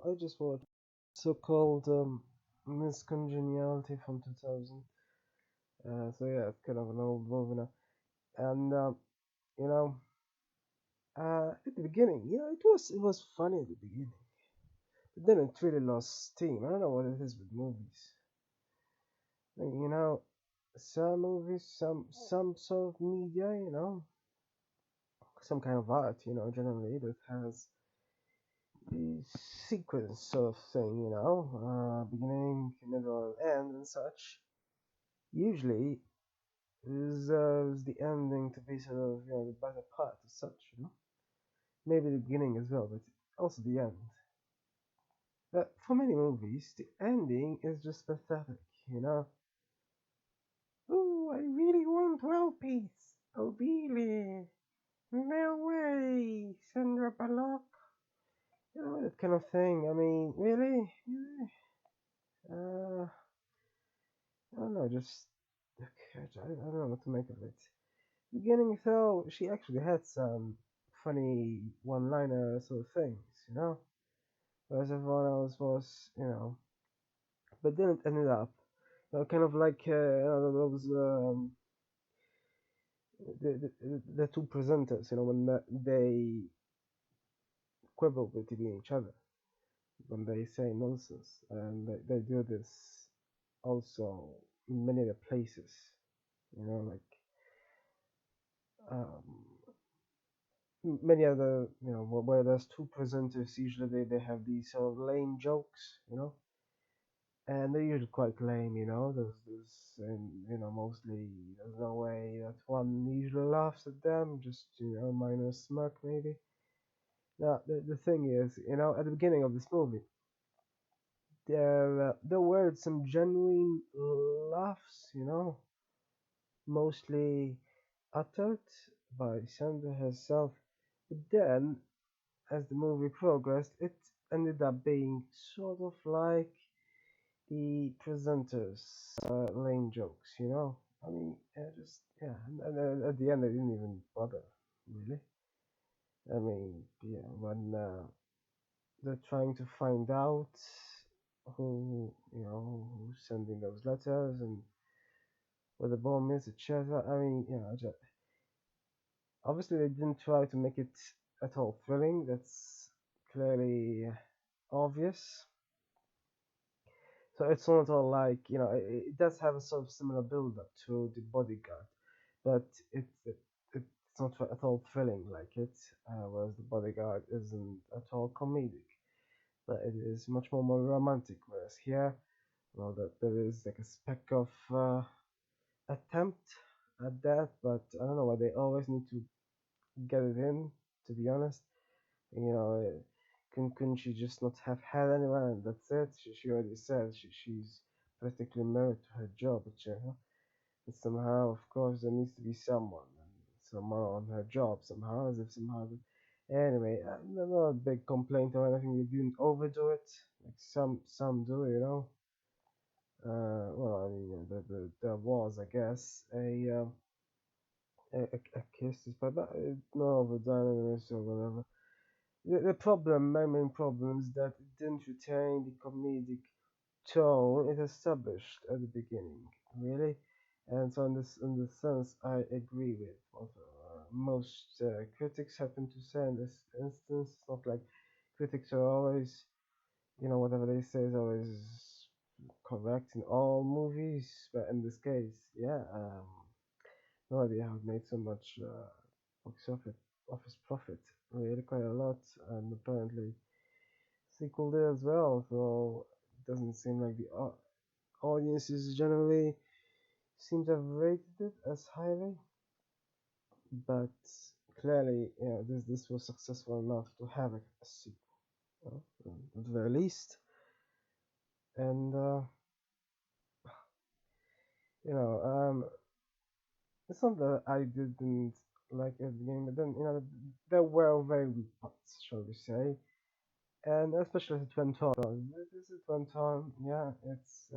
I just watched so-called Miss Congeniality from 2000. So yeah, it's kind of an old movie now. And you know, at the beginning, it was funny at the beginning, but then it really lost steam. I don't know what it is with movies. Like, some movies, some sort of media, some kind of art, generally that has the sequence sort of thing, beginning, middle, end, and such. Usually reserves the ending to be sort of, the better part as such. Maybe the beginning as well, but also the end. But for many movies, the ending is just pathetic. Oh, I really want world peace. Oh, really? No way, Sandra Bullock. That kind of thing. I mean, really? Really? I don't know, just I don't know what to make of it. Beginning though, she actually had some funny one-liner sort of things. Whereas everyone else was, but then it ended up, kind of like those the two presenters, when they quibble between each other, when they say nonsense, and they do this also in many other places, like um, many other, where there's two presenters, usually they have these sort of lame jokes. And they're usually quite lame, and mostly there's no way that one usually laughs at them, just minor smirk maybe. Now the thing is, at the beginning of this movie, there were some genuine laughs, mostly uttered by Sandra herself. But then, as the movie progressed, it ended up being sort of like the presenters' lame jokes. I mean, just yeah, and at the end, they didn't even bother, really. I mean, yeah, when they're trying to find out who's sending those letters and where the bomb is, etc. I mean, obviously they didn't try to make it at all thrilling. That's clearly obvious. So it's not all like, it does have a sort of similar build up to The Bodyguard, but it's not at all thrilling like it, whereas The Bodyguard isn't at all comedic, but it is much more romantic. Whereas here, well, that there is like a speck of attempt at that, but I don't know why they always need to get it in. To be honest, you know, couldn't she just not have had anyone and that's it? She already said she's practically married to her job, etc. But somehow, of course, there needs to be someone, and someone on her job somehow, as if somehow. Anyway, not a big complaint or anything. You didn't overdo it, like some do. Well, I mean, there was, I guess, a kiss, but not overdone or whatever. My main problem is that it didn't retain the comedic tone it established at the beginning, really. And so, in this sense, I agree with what most critics happen to say in this instance. It's not like critics are always, whatever they say is always correct in all movies, but in this case, yeah, no idea how it made so much box office profit. Really, quite a lot, and apparently sequel there as well. So it doesn't seem like the audiences generally seem to have rated it as highly, but clearly, this was successful enough to have a sequel, at the very least. And you know, it's not that I didn't like it at the beginning, but then there were very weak parts, shall we say, and especially as it went on. As it went on, yeah, it's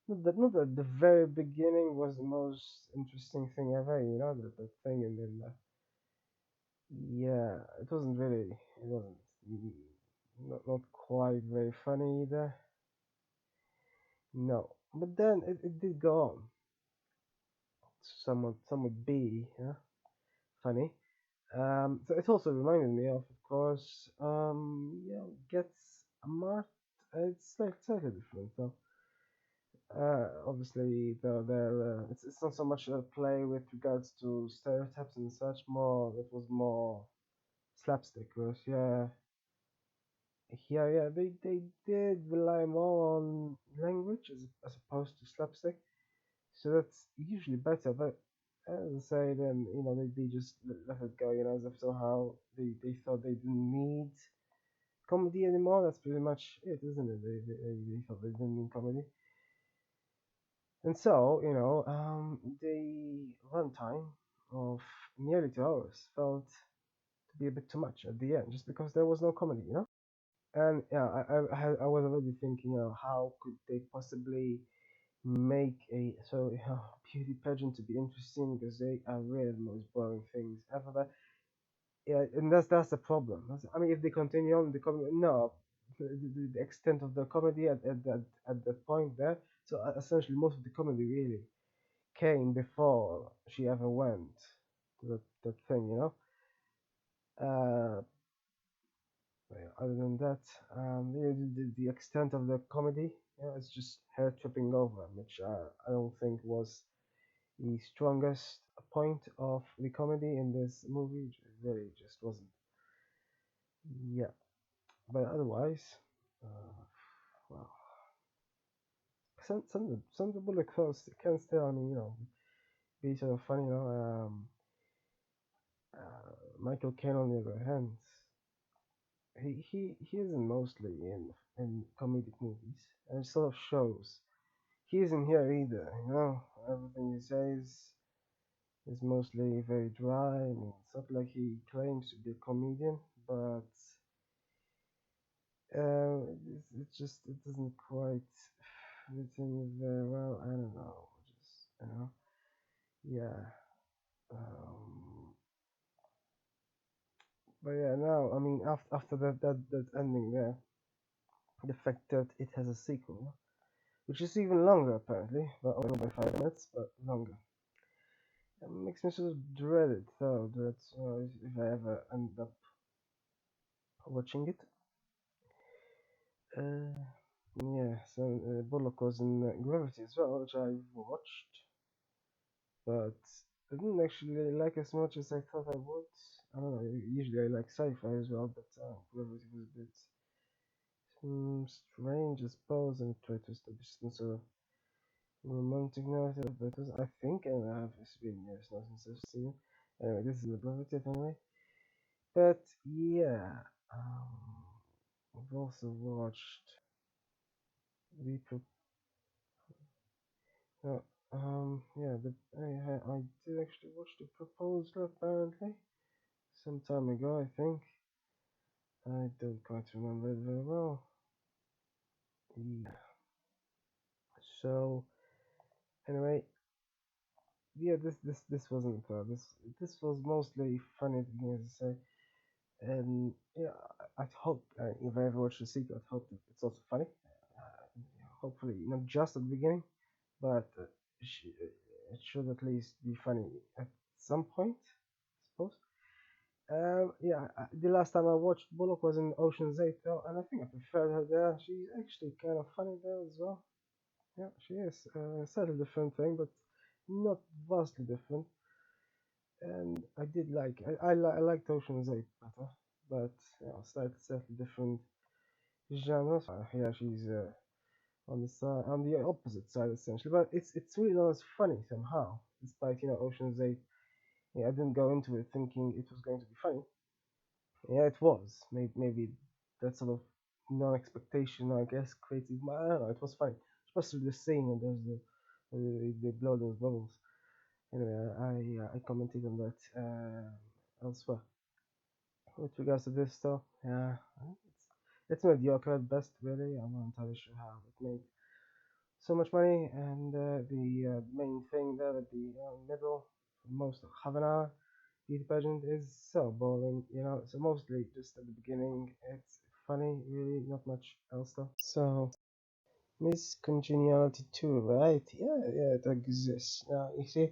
not that the very beginning was the most interesting thing ever, the thing, and then yeah, it wasn't really, it wasn't not quite very funny either. No, but then it did go on. Somewhat be, yeah, funny. So it also reminded me of course, gets a mart. It's like slightly different. So obviously, it's not so much a play with regards to stereotypes and such. More it was more slapstick. Whereas, yeah, they did rely more on language as opposed to slapstick. So that's usually better. But as I say, then they just let it go. As if somehow they thought they didn't need comedy anymore. That's pretty much it, isn't it? They thought they didn't need comedy. And so, the runtime of nearly 2 hours felt to be a bit too much at the end, just because there was no comedy. And yeah, I was already thinking, how could they possibly make a beauty pageant to be interesting because they are really the most boring things ever. But yeah, and that's the problem. I mean, if they continue on the comedy, no, the extent of the comedy at that point there. So essentially, most of the comedy really came before she ever went to that thing. Uh, but yeah, other than that, the extent of the comedy, it's just her tripping over, which I don't think was the strongest point of the comedy in this movie. It really just wasn't. Yeah, but otherwise, uh, well, Sandra Bullock can still, I mean, be sort of funny. Michael Caine on the other hand, he isn't mostly in comedic movies, and it sort of shows. He isn't here either. Everything he says is mostly very dry. I mean, it's not like he claims to be a comedian, but it doesn't quite fit in very well. I don't know, just yeah. Um, but yeah, now I mean, after that ending there, the fact that it has a sequel, which is even longer apparently, but only by 5 minutes, but longer. It makes me sort of dread it, though, that if I ever end up watching it. Uh, yeah, so Bullock was in Gravity as well, which I watched, but I didn't actually really like as much as I thought I would. I don't know, usually I like sci-fi as well, but Gravity was a bit strange, I suppose, and tried to establish some sort of romantic narrative, but I think, and it's been years now since I've seen it. Anyway, this is the Gravity anyway. But yeah, I've also watched the yeah, I did actually watch The Proposal apparently some time ago. I think I don't quite remember it very well. Yeah. So anyway, yeah, this wasn't this was mostly funny to me, as I say, and yeah, I'd hope if I ever watch the sequel, I'd hope that it's also funny. Hopefully, not just at the beginning, but it should at least be funny at some point, I suppose. Yeah, the last time I watched Bullock was in Ocean's 8, though, and I think I preferred her there. She's actually kind of funny there as well. Yeah, she is. Slightly different thing, but not vastly different. And I did like, I liked Ocean's 8 better, but slightly different genres. Yeah, she's on the side, on the opposite side essentially, but it's really not as funny somehow, despite Ocean's 8. Yeah, I didn't go into it thinking it was going to be funny. Yeah, it was. Maybe that sort of non-expectation, I guess, creative. I don't know. It was fine, especially the scene and there's they blow those bubbles. Anyway, I commented on that elsewhere. With regards to this, though, yeah, it's mediocre at best. Really, I'm not entirely sure how it made so much money. And the main thing there at the middle, most half an hour beauty pageant is so boring. So mostly just at the beginning, it's funny, really, not much else though. So, Miss Congeniality too, right? Yeah, yeah, it exists. Now, you see,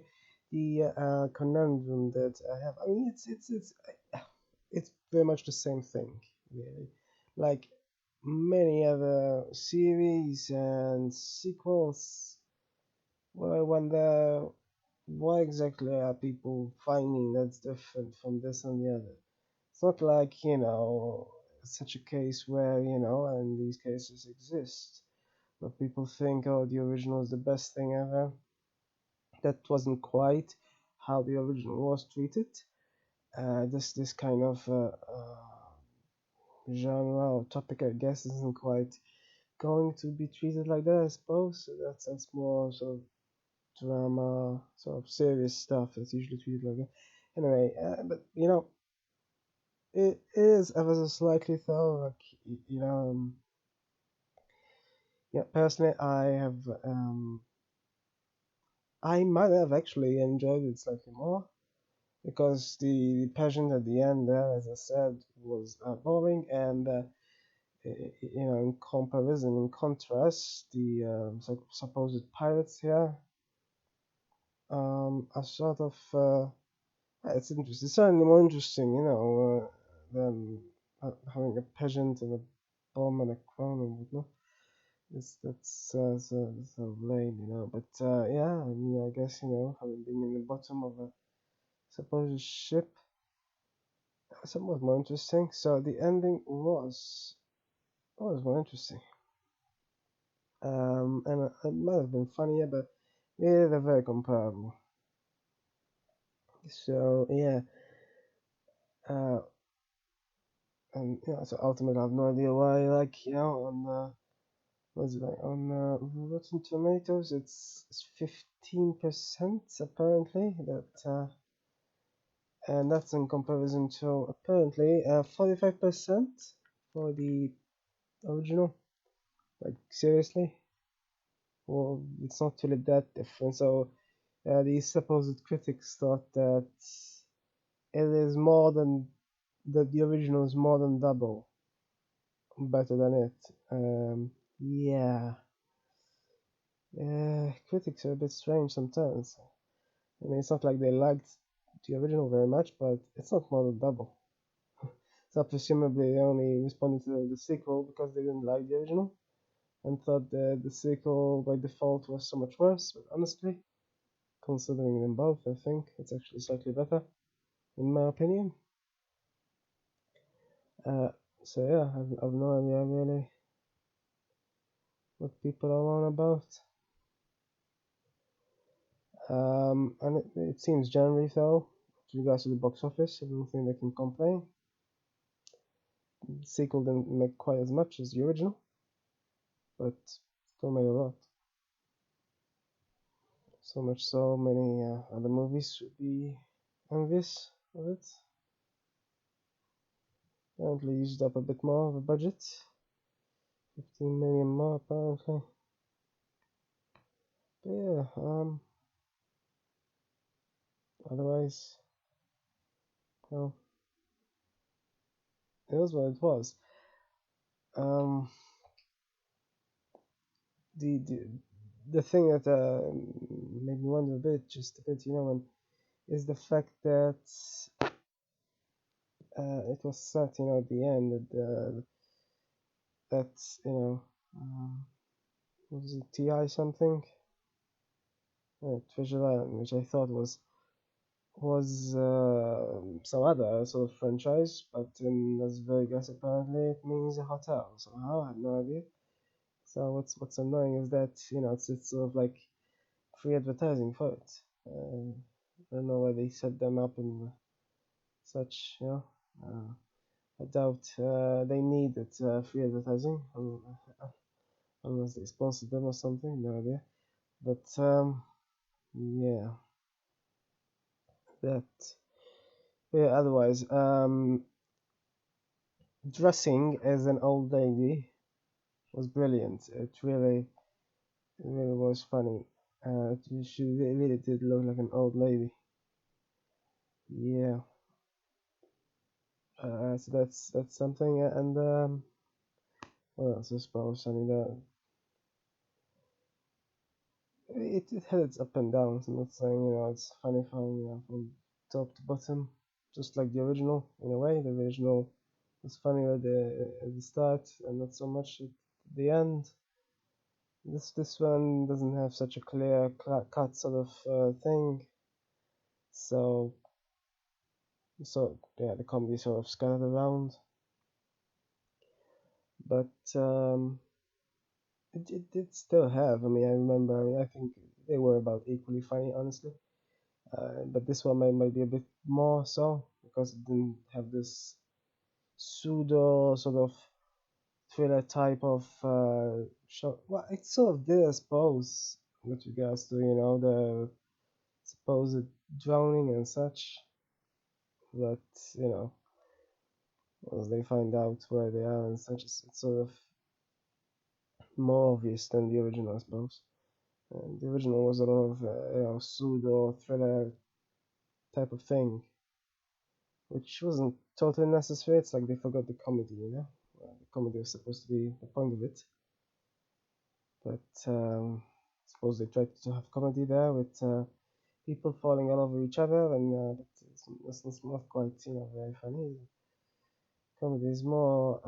the conundrum that I have, I mean, it's very much the same thing, really. Like many other series and sequels, well, I wonder why exactly are people finding that's different from this and the other. It's not like, such a case where, and these cases exist, but people think, oh, the original is the best thing ever. That wasn't quite how the original was treated. This kind of genre or topic, I guess, isn't quite going to be treated like that, I suppose. So that's more sort of drama, sort of serious stuff that's usually treated like that. Anyway, but it is ever so slightly though. Like yeah, personally, I might have actually enjoyed it slightly more because the pageant at the end there, as I said, was boring, and in comparison, in contrast, the supposed pirates here are sort of it's interesting. It's certainly more interesting, than having a pageant and a bomb and a crown and whatnot. That's so lame, But yeah, I mean, I guess having been in the bottom of a supposed ship, somewhat more interesting. So the ending was more interesting. And it might have been funnier, but yeah, they're very comparable. So yeah, uh, and so ultimately, I have no idea why. Like on what's it like on Rotten Tomatoes, it's 15% apparently. And that's in comparison to apparently 45% for the original. Like seriously, well, it's not really that different. So the supposed critics thought that it is more than that the original is more than double better than it. Yeah, critics are a bit strange sometimes. I mean, it's not like they liked the original very much, but it's not more than double. So presumably they only responded to the sequel because they didn't like the original and thought that the sequel by default was so much worse. But honestly, considering them both, I think it's actually slightly better, in my opinion. Uh, so yeah, I've no idea really what people are on about. And it seems generally though, with regards to the box office, I don't think they can complain. The sequel didn't make quite as much as the original, but still made a lot. So much so, many other movies should be envious of it. Apparently used up a bit more of a budget. 15 million more apparently. But yeah, otherwise, well, it was what it was. Um, the the thing that made me wonder a bit, just a bit, is the fact that it was set, at the end that was it TI something? Treasure Island, which I thought was some other sort of franchise, but in Las Vegas apparently it means a hotel somehow. I have no idea. So what's annoying is that it's sort of like free advertising for it. I don't know why they set them up in such. I doubt they needed free advertising unless they sponsored them or something. No idea. But yeah, that. Yeah. Otherwise, dressing as an old lady was brilliant. It really was funny. She really did look like an old lady. Yeah. So that's something. And what else I suppose? I mean, it had its up and downs. I'm not saying, it's funny from top to bottom, just like the original in a way. The original was funnier at the start and not so much at the end. This one doesn't have such a clear cut sort of thing. So yeah, the comedy sort of scattered around, but it did still have. I mean, I remember. I mean, I think they were about equally funny, honestly. But this one might be a bit more so because it didn't have this pseudo sort of thriller type of show. Well, it sort of did, I suppose, with regards to the supposed drowning and such. But once they find out where they are and such, it's sort of more obvious than the original, I suppose. And the original was a lot of pseudo thriller type of thing, which wasn't totally necessary. It's like they forgot the comedy, the comedy was supposed to be the point of it, but I suppose they tried to have comedy there with people falling all over each other, and but it's not quite very funny. Comedy is more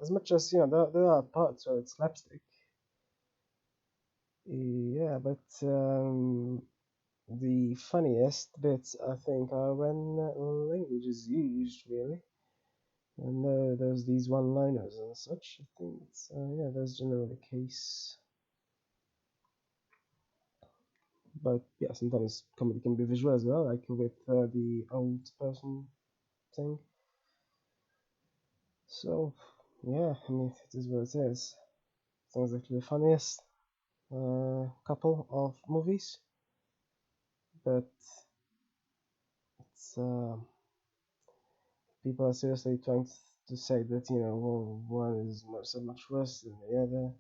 as much as there are parts where it's slapstick, yeah, but the funniest bits I think are when language is used really. And there's these one-liners and such. I think yeah, that's generally the case. But yeah, sometimes comedy can be visual as well, like with the old person thing. So yeah, I mean, it is what it is. Sounds like the funniest couple of movies, but it's people are seriously trying to say that well, one is so much worse than the other.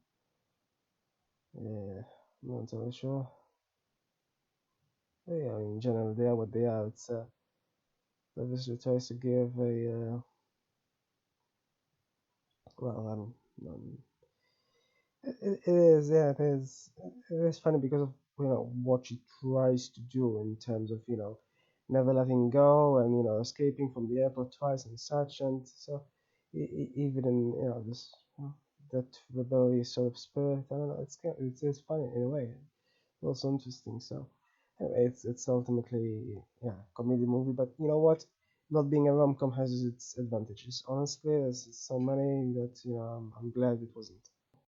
Yeah, I'm not entirely sure. But yeah, in general, they are what they are. It's obviously tries to give a well, it is, yeah, it is funny because of what she tries to do in terms of never letting go and escaping from the airport twice and such, and so even in this that rebellious sort of spirit, I don't know, it's funny in a way, also interesting. So anyway, it's ultimately yeah, comedy movie, but you know what? Not being a rom com has its advantages. Honestly, there's so many that I'm glad it wasn't.